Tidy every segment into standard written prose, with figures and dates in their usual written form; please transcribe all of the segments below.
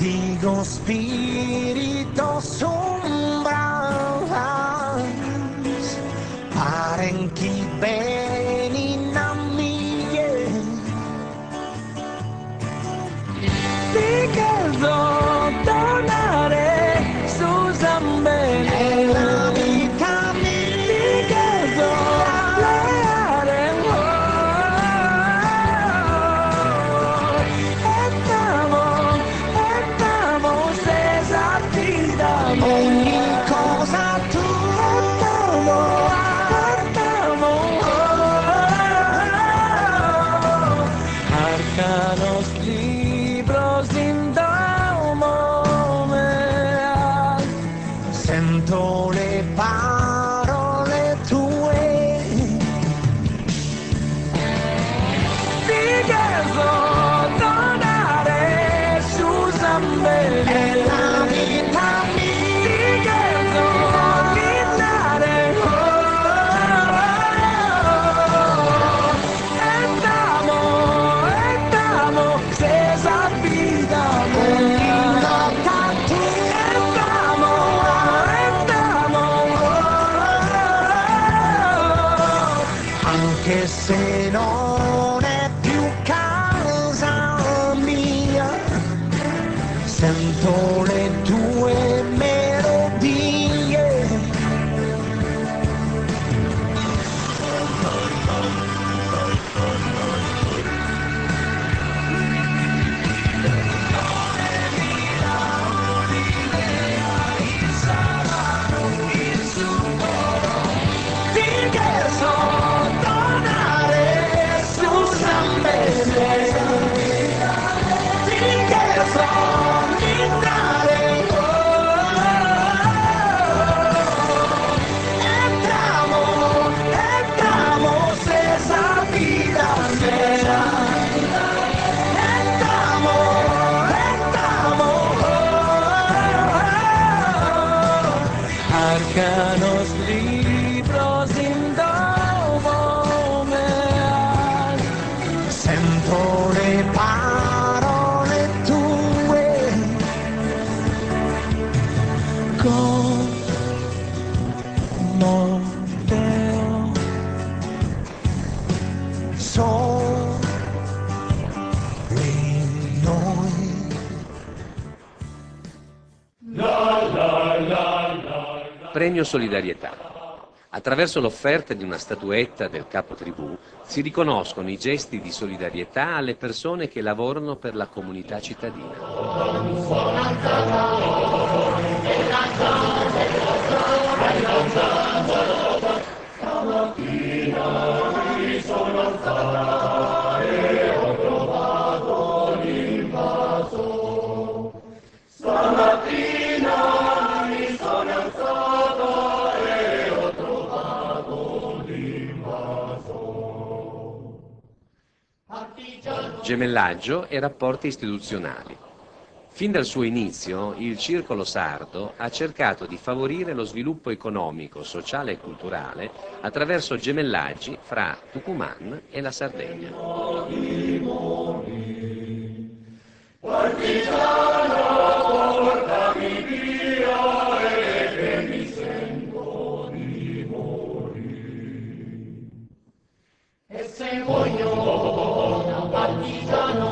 Digo spirito sombras, paren chi beni namie. Dico tornare su Zambene, la vita mia, dico leare ogni cosa tu arcanos libros in daumo sento le parole tue ti chiedo tornare su Zambene la vita mia. Anche se non è più casa mia, sento le tue melodie. Arcanos libros in daumo sento le parole tue con Teo soli noi. Premio Solidarietà. Attraverso l'offerta di una statuetta del capo tribù si riconoscono i gesti di solidarietà alle persone che lavorano per la comunità cittadina. Gemellaggio e rapporti istituzionali. Fin dal suo inizio, il Circolo Sardo ha cercato di favorire lo sviluppo economico, sociale e culturale attraverso gemellaggi fra Tucumán e la Sardegna. Partigiano, portami via e che mi sento di morire. E se muoio, partigiano,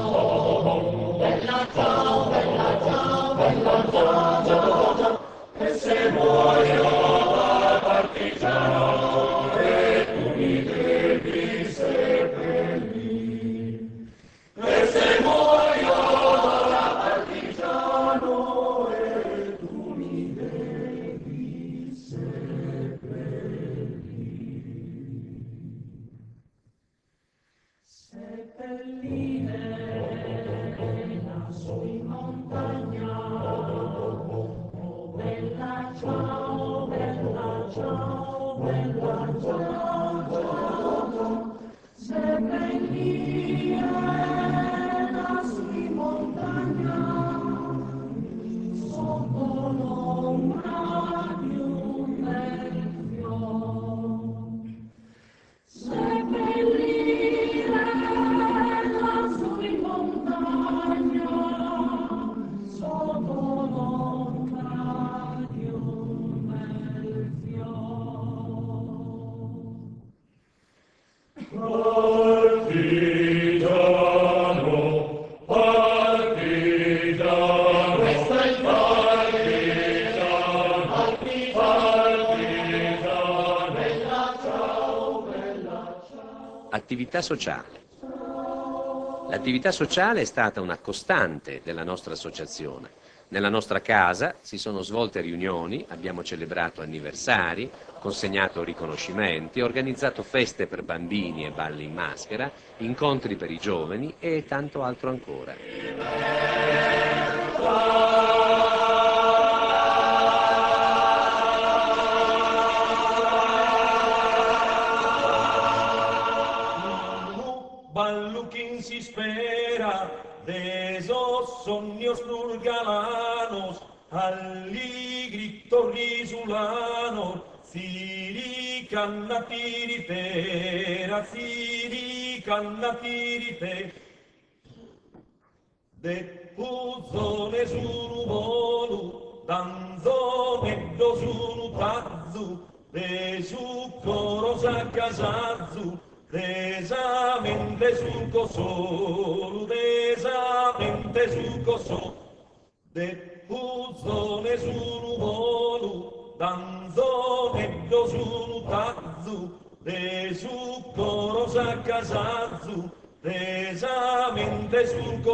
bella ciao, bella ciao, bella ciao, ciao, ciao. E se muoio, partigiano, e tu mi devi seppellire. E se muoio, partigiano, e tu mi devi seppellire. Seppellire lassù in montagna, oh bella ciao, bella ciao, bella ciao, ciao, seppellire lassù in montagna, sotto l'ombra di un bel fiore. Seppellire lassù in montagna, sotto l'attività sociale. L'attività sociale è stata una costante della nostra associazione. Nella nostra casa si sono svolte riunioni, abbiamo celebrato anniversari, consegnato riconoscimenti, organizzato feste per bambini e balli in maschera, incontri per i giovani e tanto altro ancora. Ballo quien si espera de esos sonios nurgalanos, alli gritos risulanos, siricanna tiritera, siricanna tirite. De puzzone sunu bolu, danzone do sunu tazzu, de succoro saccasazzu, desamente sul coso, desamente sul coso, de puzzone sunu bolu, danzone do sunu tazzu, de succoro saccasazzu, desamente sul coso.